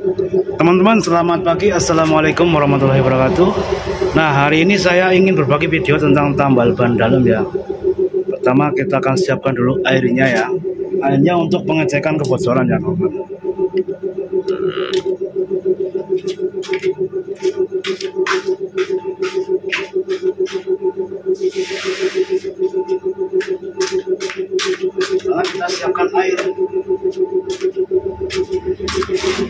Teman-teman, selamat pagi. Assalamualaikum warahmatullahi wabarakatuh. Nah, hari ini saya ingin berbagi video tentang tambal ban dalam ya. Pertama, kita akan siapkan dulu airnya ya. Airnya untuk pengecekan kebocoran ya, teman-teman. Nah, kita siapkan air.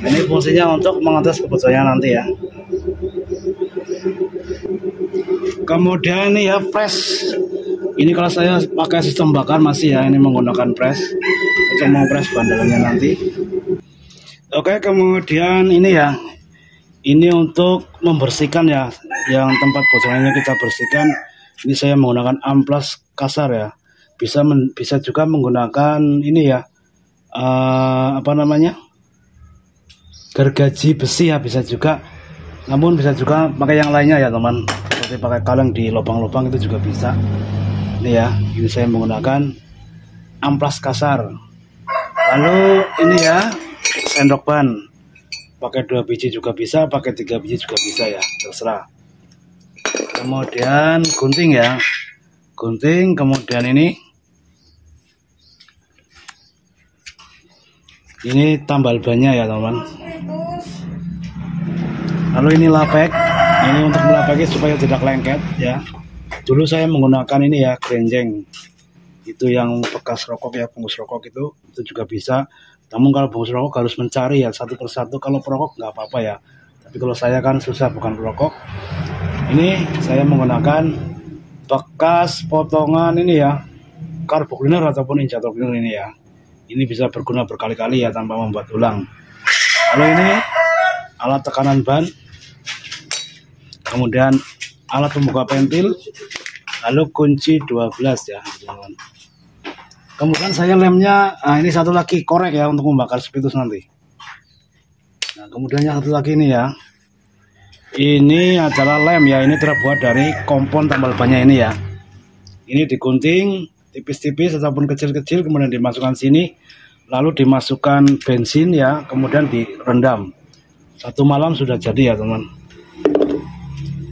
Ini fungsinya untuk mengetes kebocorannya nanti ya. Kemudian ini ya press. Ini kalau saya pakai sistem bakar masih ya, ini menggunakan press untuk mengepres ban dalamnya nanti. Oke, kemudian ini ya, ini untuk membersihkan ya, yang tempat bocorannya kita bersihkan. Ini saya menggunakan amplas kasar ya. Bisa juga menggunakan ini ya, apa namanya, gergaji besi ya, bisa juga. Namun bisa juga pakai yang lainnya ya teman, seperti pakai kaleng di lubang-lubang itu juga bisa. Ini ya, ini saya menggunakan amplas kasar. Lalu ini ya, sendok ban, pakai 2 biji juga bisa, pakai 3 biji juga bisa ya, terserah. Kemudian gunting ya, gunting. Kemudian ini tambal bannya ya teman. Lalu ini lapek, ini untuk melapeki supaya tidak lengket ya. Dulu saya menggunakan ini ya, kerenjeng, itu yang bekas rokok ya, bungkus rokok itu juga bisa. Namun kalau bungkus rokok harus mencari ya satu persatu. Kalau perokok nggak apa-apa ya, tapi kalau saya kan susah, bukan perokok. Ini saya menggunakan bekas potongan ini ya, carbo cleaner ataupun injector cleaner ini ya. Ini bisa berguna berkali-kali ya tanpa membuat ulang. Lalu ini alat tekanan ban, kemudian alat pembuka pentil, lalu kunci 12 ya teman-teman. Kemudian saya lemnya, nah ini satu lagi korek ya untuk membakar spiritus nanti. Nah kemudian yang satu lagi ini ya, ini adalah lem ya, ini terbuat dari kompon tambal bannya ini ya. Ini digunting tipis-tipis ataupun kecil-kecil, kemudian dimasukkan sini, lalu dimasukkan bensin ya, kemudian direndam. 1 malam sudah jadi ya teman.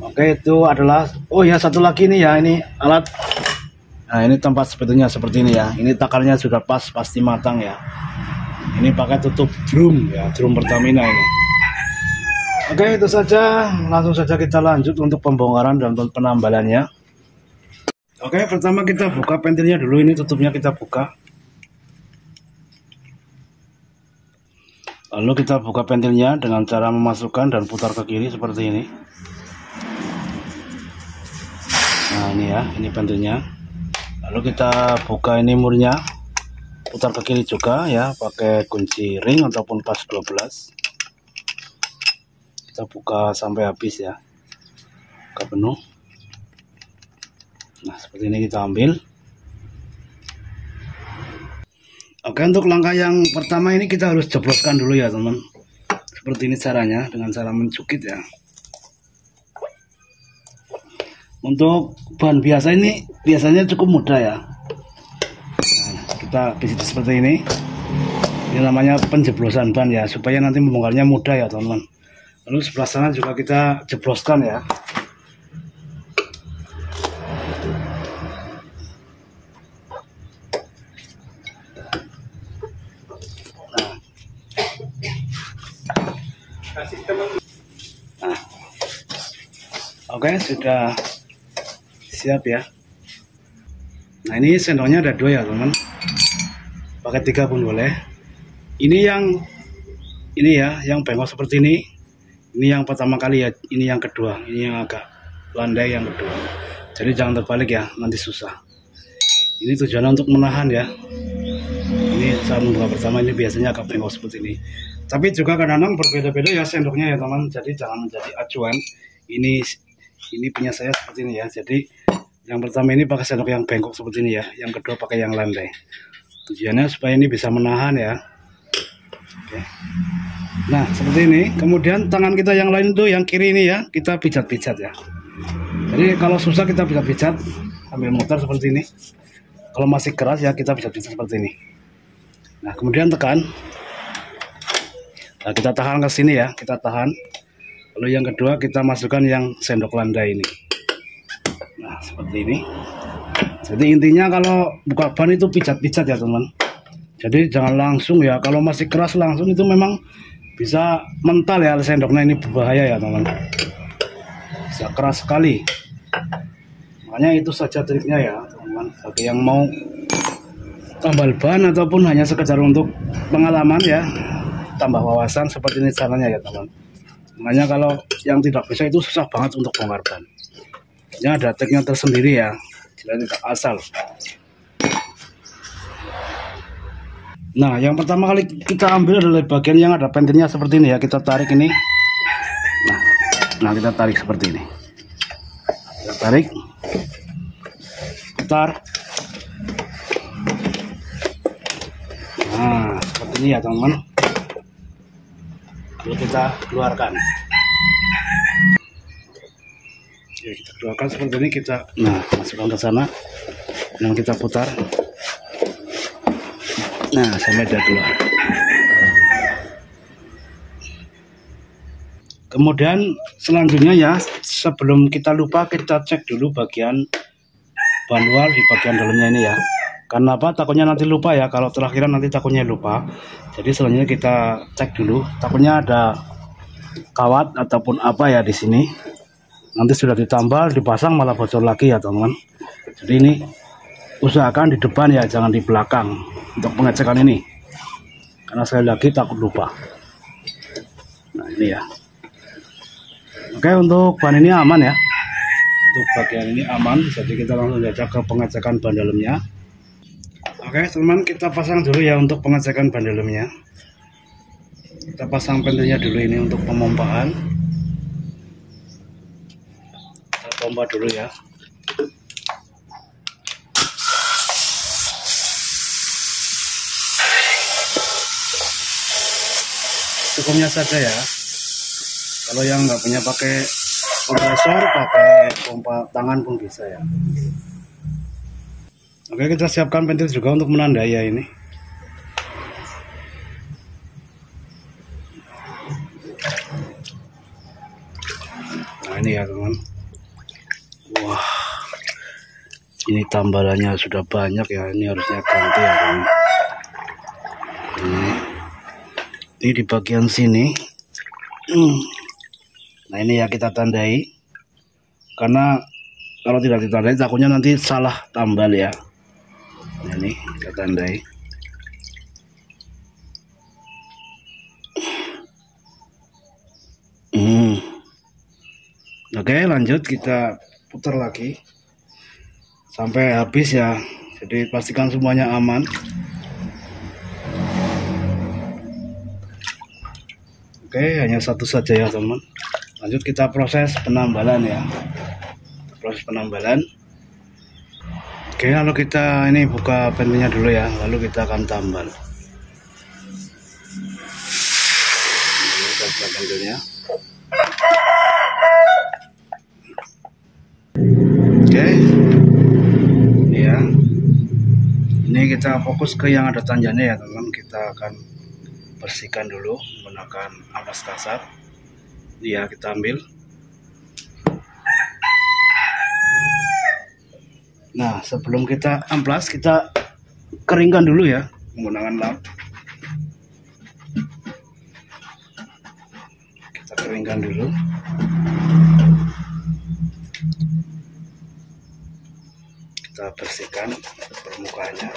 Oke, itu adalah, oh ya satu lagi nih ya, ini alat. Nah ini tempat sebetulnya seperti ini ya, ini takarnya sudah pasti matang ya. Ini pakai tutup drum ya, drum Pertamina ini. Oke, itu saja, langsung saja kita lanjut untuk pembongkaran dan penambalannya. Oke, pertama kita buka pentilnya dulu, ini tutupnya kita buka. Lalu kita buka pentilnya dengan cara memasukkan dan putar ke kiri seperti ini. Nah ini ya, ini pentilnya. Lalu kita buka ini murnya, putar ke kiri juga ya, pakai kunci ring ataupun pas 12. Kita buka sampai habis ya, ke penuh. Nah seperti ini kita ambil. Oke, untuk langkah yang pertama ini kita harus jebloskan dulu ya teman. Seperti ini caranya, dengan cara mencukit ya. Untuk ban biasa ini biasanya cukup mudah ya. Nah, kita bisik seperti ini. Ini namanya penjeblosan ban ya, supaya nanti membongkarnya mudah ya teman-teman. Lalu sebelah sana juga kita jebloskan ya. Nah, oke, sudah siap ya. Nah ini sendoknya ada 2 ya teman, pakai 3 pun boleh. Ini ya, yang bengkok seperti ini yang pertama kali ya, ini yang kedua, ini yang agak landai yang kedua. Jadi jangan terbalik ya, nanti susah. Ini tujuannya untuk menahan ya. Ini saat membuka pertama ini biasanya agak bengkok seperti ini. Tapi juga kadang-kadang berbeda-beda ya sendoknya ya teman. Jadi jangan menjadi acuan. Ini punya saya seperti ini ya. Jadi yang pertama ini pakai sendok yang bengkok seperti ini ya. Yang kedua pakai yang landai. Tujuannya supaya ini bisa menahan ya. Oke. Nah seperti ini. Kemudian tangan kita yang lain itu yang kiri ini ya, kita pijat-pijat ya. Jadi kalau susah kita pijat-pijat sambil muter seperti ini. Kalau masih keras ya kita pijat-pijat seperti ini. Nah kemudian tekan. Nah, kita tahan ke sini ya, kita tahan. Lalu yang kedua kita masukkan yang sendok landa ini. Nah, seperti ini. Jadi intinya kalau buka ban itu pijat-pijat ya teman. Jadi jangan langsung ya, kalau masih keras langsung itu memang bisa mental ya sendoknya, ini berbahaya ya teman. Bisa keras sekali. Makanya itu saja triknya ya teman. Bagi yang mau tambal ban ataupun hanya sekedar untuk pengalaman ya, tambah wawasan, seperti ini caranya ya teman. Makanya kalau yang tidak bisa itu susah banget untuk bongkar ban. Ya ada triknya tersendiri ya, jadi tidak asal. Nah, yang pertama kali kita ambil adalah bagian yang ada pentilnya seperti ini ya. Kita tarik ini. Nah kita tarik seperti ini. Kita tarik, putar. Nah, seperti ini ya teman-teman. Lalu kita keluarkan. Oke, kita keluarkan seperti ini, kita masukkan ke sana. Dan kita putar. Nah, sampai dia keluar. Kemudian selanjutnya ya, sebelum kita lupa, kita cek dulu bagian ban luar di bagian dalamnya ini ya. Karena apa? Takutnya nanti lupa ya. Kalau terakhiran nanti takutnya lupa. Jadi selanjutnya kita cek dulu. Takutnya ada kawat ataupun apa ya di sini. Nanti sudah ditambal, dipasang malah bocor lagi ya teman. Jadi ini usahakan di depan ya, jangan di belakang untuk pengecekan ini. Karena sekali lagi takut lupa. Nah ini ya. Oke, untuk ban ini aman ya. Untuk bagian ini aman. Jadi kita langsung saja ke pengecekan ban dalamnya. Oke teman, kita pasang dulu ya untuk pengecekan ban dalamnya. Kita pasang pentilnya dulu ini untuk pemompaan. Kita pompa dulu ya. Cukupnya saja ya. Kalau yang nggak punya pakai kompresor, pakai pompa tangan pun bisa ya. Oke, kita siapkan pentil juga untuk menandai ya ini. Nah ini ya teman. Wah, ini tambalannya sudah banyak ya. Ini harusnya ganti ya teman. Ini di bagian sini. Nah ini ya kita tandai. Karena kalau tidak ditandai takutnya nanti salah tambal ya. Nah, ini kita tandai. Oke, lanjut kita putar lagi sampai habis ya. Jadi pastikan semuanya aman. Oke, hanya satu saja ya teman. Lanjut kita proses penambalan ya. Proses penambalan. Oke, lalu kita ini buka pentilnya dulu ya, lalu kita akan tambal. Kita buka pentilnya. Oke, ini ya. Ini kita fokus ke yang ada tanjannya ya teman. Kita akan bersihkan dulu menggunakan ampas kasar. Ini ya, kita ambil. Nah, sebelum kita amplas, kita keringkan dulu ya menggunakan lap. Kita keringkan dulu. Kita bersihkan permukaannya.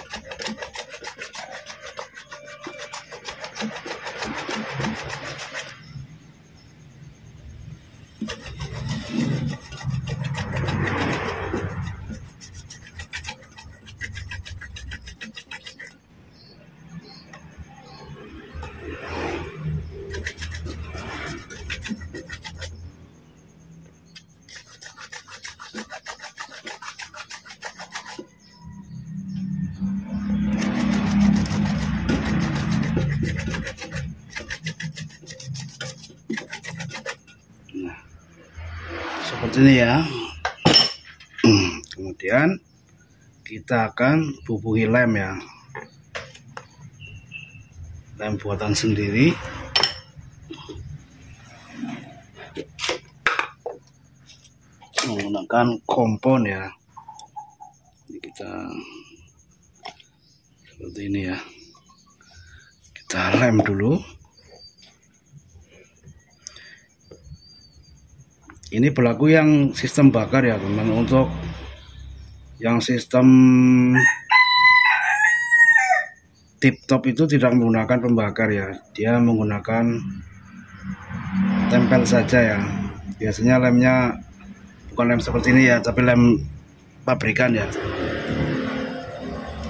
Seperti ini ya. Kemudian kita akan bubuhi lem ya, lem buatan sendiri. menggunakan kompon ya. Ini kita seperti ini ya, kita lem dulu. Ini berlaku yang sistem bakar ya teman. Untuk yang sistem tip top itu tidak menggunakan pembakar ya, dia menggunakan tempel saja ya. Biasanya lemnya bukan lem seperti ini ya, tapi lem pabrikan ya,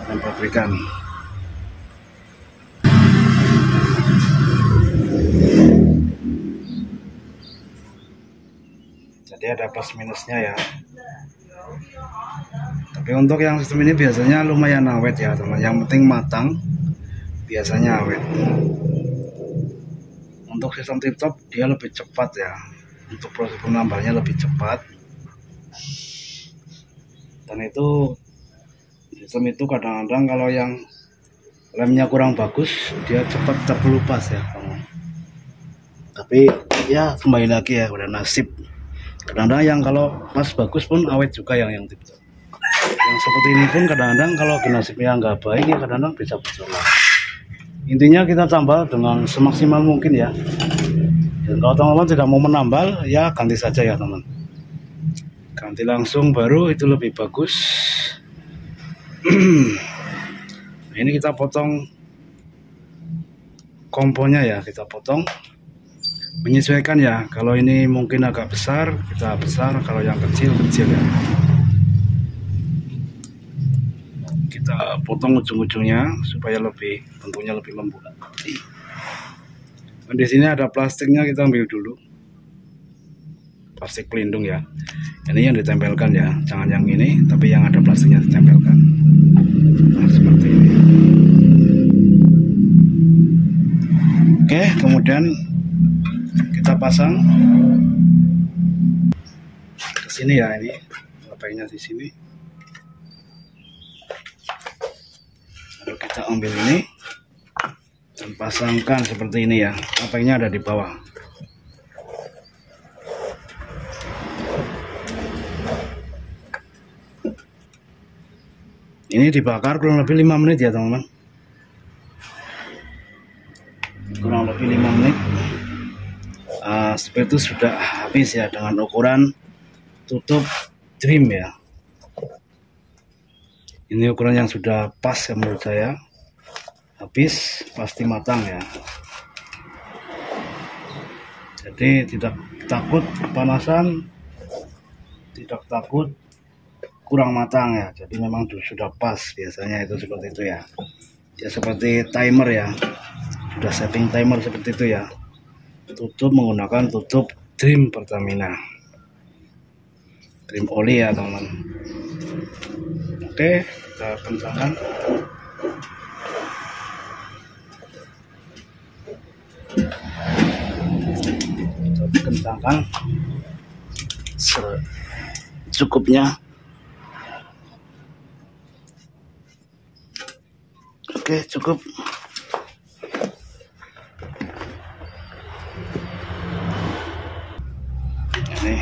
lem pabrikan. Jadi ada plus minusnya ya. Tapi untuk yang sistem ini biasanya lumayan awet ya teman. Yang penting matang, biasanya awet. Untuk sistem tip top dia lebih cepat ya. Untuk proses penambalnya lebih cepat. Dan itu sistem itu kadang-kadang kalau yang lemnya kurang bagus dia cepat terkelupas ya teman. Tapi ya kembali lagi ya, udah nasib. Kadang-kadang yang kalau pas bagus pun awet juga yang tip top. Yang seperti ini pun kadang-kadang kalau nasibnya nggak baik ya kadang-kadang bisa bersalah. Intinya kita tambal dengan semaksimal mungkin ya. Dan kalau teman-teman tidak mau menambal ya ganti saja ya teman. Ganti langsung baru itu lebih bagus. Nah, ini kita potong komponnya ya, kita potong. Menyesuaikan ya, kalau ini mungkin agak besar kita besar, kalau yang kecil ya. Kita potong ujung-ujungnya supaya bentuknya lebih lembut. Dan di sini ada plastiknya, kita ambil dulu plastik pelindung ya. Ini yang ditempelkan ya, jangan yang ini, tapi yang ada plastiknya ditempelkan. Nah, seperti ini. Oke, kemudian kita pasang ke sini ya, ini lapainya di sini. Lalu kita ambil ini dan pasangkan seperti ini ya. Lapainya ada di bawah. Ini dibakar kurang lebih 5 menit ya teman-teman. Kurang lebih 5 menit. Seperti itu sudah habis ya, dengan ukuran tutup dream ya. Ini ukuran yang sudah pas ya menurut saya. Habis pasti matang ya. Jadi tidak takut kepanasan, tidak takut kurang matang ya. Jadi memang sudah pas, biasanya itu seperti itu ya. Ya seperti timer ya. Sudah setting timer seperti itu ya. Tutup menggunakan tutup Dream Pertamina, Dream oli ya teman. Oke, kita kencangkan. Kita kencangkan secukupnya. Oke, cukup. Ini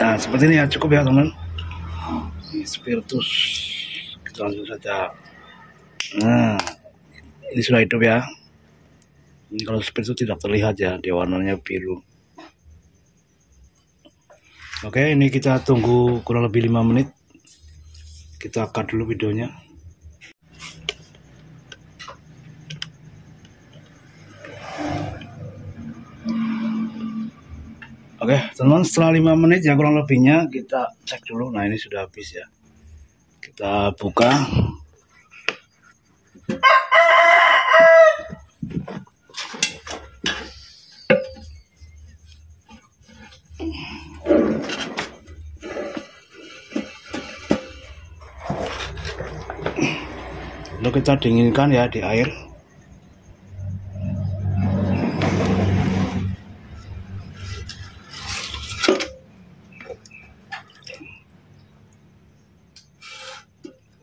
nah seperti ini ya, cukup ya teman. Ini spiritus, kita langsung saja. Nah, ini sudah hidup ya. Ini kalau spiritus tidak terlihat ya, dia warnanya biru. Oke, ini kita tunggu kurang lebih 5 menit. Kita cut dulu videonya. Oke teman, setelah 5 menit ya kurang lebihnya, kita cek dulu. Nah ini sudah habis ya. Kita buka. Lalu kita dinginkan ya di air.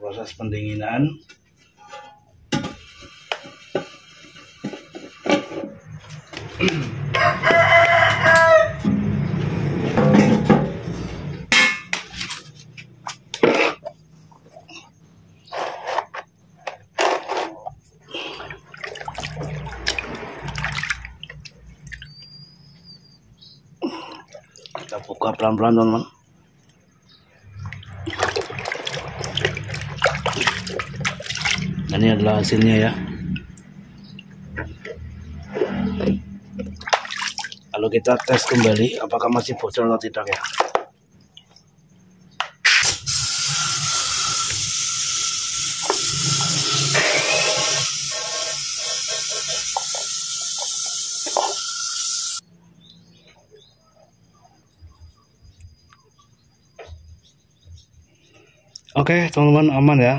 Proses pendinginan. Kita buka pelan-pelan, teman-teman. Ini adalah hasilnya ya. Lalu kita tes kembali apakah masih bocor atau tidak ya. Oke teman-teman, aman ya.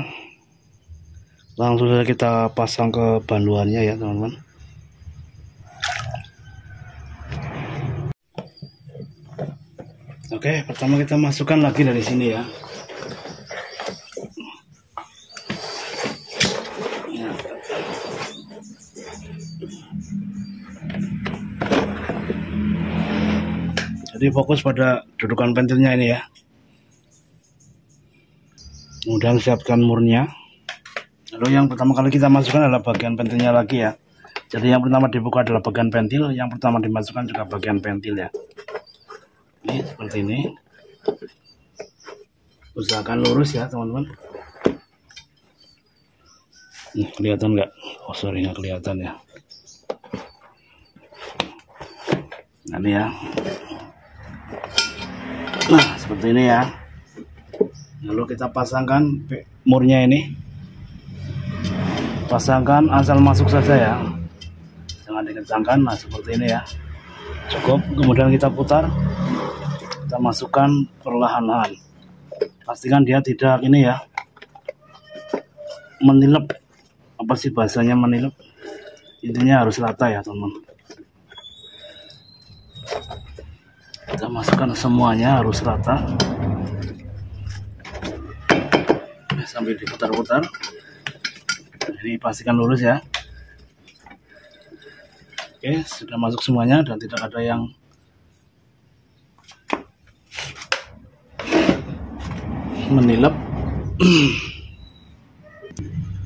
Langsung saja kita pasang ke banduannya ya teman-teman. Oke, pertama kita masukkan lagi dari sini ya. Jadi fokus pada dudukan pentilnya ini ya. Kemudian siapkan murnya. Lalu yang pertama kali kita masukkan adalah bagian pentilnya lagi ya. Jadi yang pertama dibuka adalah bagian pentil, yang pertama dimasukkan juga bagian pentil ya. Ini seperti ini. Usahakan lurus ya teman-teman. Kelihatan nggak? Oh sorry, nggak kelihatan ya. Nah ini ya. Nah seperti ini ya. Lalu kita pasangkan murnya ini. Pasangkan asal masuk saja ya. Jangan dikencangkan. Nah seperti ini ya. Cukup. Kemudian kita putar. Kita masukkan perlahan-lahan. Pastikan dia tidak ini ya. Menilep. Apa sih bahasanya menilep? Intinya harus rata ya teman-teman. Kita masukkan semuanya harus rata. Sambil diputar-putar. Ini pastikan lurus ya. Oke, sudah masuk semuanya dan tidak ada yang menilep.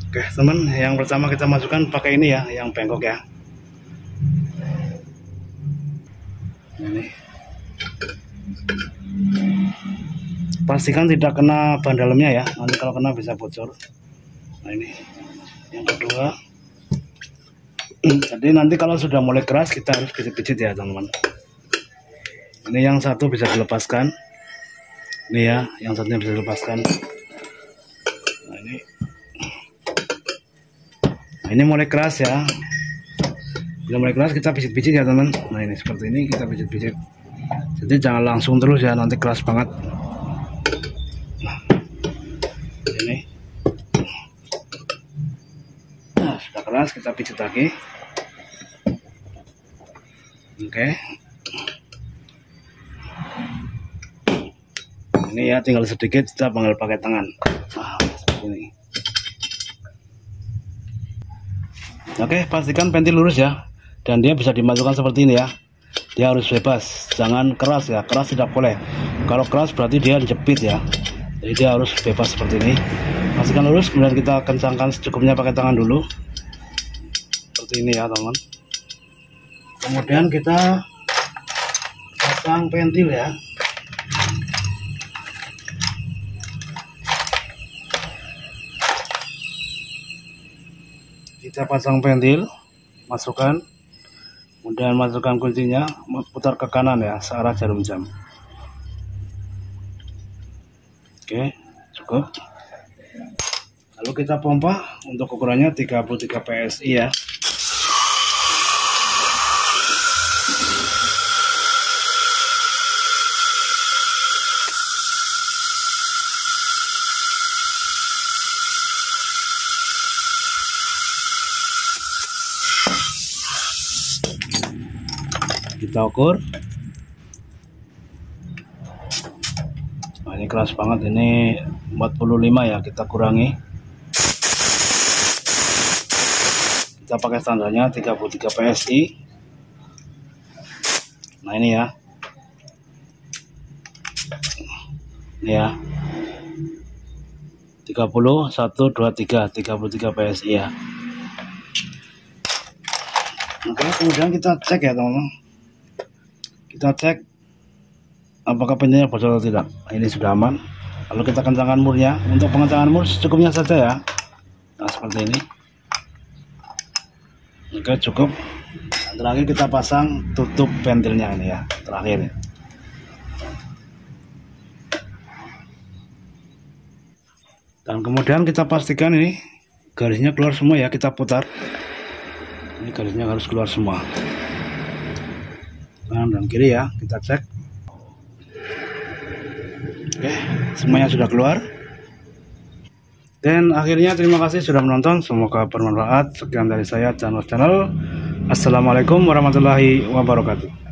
Oke teman, yang pertama kita masukkan pakai ini ya, yang bengkok ya. Ini pastikan tidak kena ban dalamnya ya, nanti kalau kena bisa bocor. Nah ini yang kedua. Jadi nanti kalau sudah mulai keras kita harus pijit-pijit ya teman-teman. Ini yang satu bisa dilepaskan. Ini ya, yang satunya bisa dilepaskan. Nah ini mulai keras ya. Bila mulai keras kita pijit-pijit ya teman. Nah ini seperti ini kita pijit-pijit. Jadi jangan langsung terus ya, nanti keras banget. Nah, ini. Nah, sudah keras kita pijit lagi. Oke. Ini ya tinggal sedikit, kita tinggal pakai tangan. Nah, seperti ini. Oke, pastikan pentil lurus ya. Dan dia bisa dimasukkan seperti ini ya. Dia harus bebas, jangan keras ya. Keras tidak boleh. Kalau keras berarti dia dijepit ya. Jadi dia harus bebas seperti ini. Pastikan lurus, kemudian kita kencangkan secukupnya pakai tangan dulu. Seperti ini ya teman. Kemudian kita pasang pentil ya. Kita pasang pentil, masukkan, kemudian masukkan kuncinya, putar ke kanan ya, searah jarum jam. Oke, cukup. Lalu kita pompa, untuk ukurannya 33 PSI ya. Kita ukur. Nah, ini keras banget, ini 45 ya, kita kurangi. Kita pakai standarnya 33 PSI. Nah ini ya. Ini ya. 30 1 2 3 33 PSI ya. Oke, kemudian kita cek ya teman-teman. Kita cek apakah pintunya bocor atau tidak. Ini sudah aman. Lalu kita kencangkan murnya. Untuk pengencangan mur secukupnya saja ya. Nah seperti ini. Oke, cukup. Dan terakhir kita pasang tutup ventilnya ini ya. Terakhir. Dan kemudian kita pastikan ini garisnya keluar semua ya, kita putar. Ini garisnya harus keluar semua. Kanan dan kiri ya, kita cek. Oke, semuanya sudah keluar. Dan akhirnya terima kasih sudah menonton, semoga bermanfaat. Sekian dari saya, Channel. Assalamualaikum warahmatullahi wabarakatuh.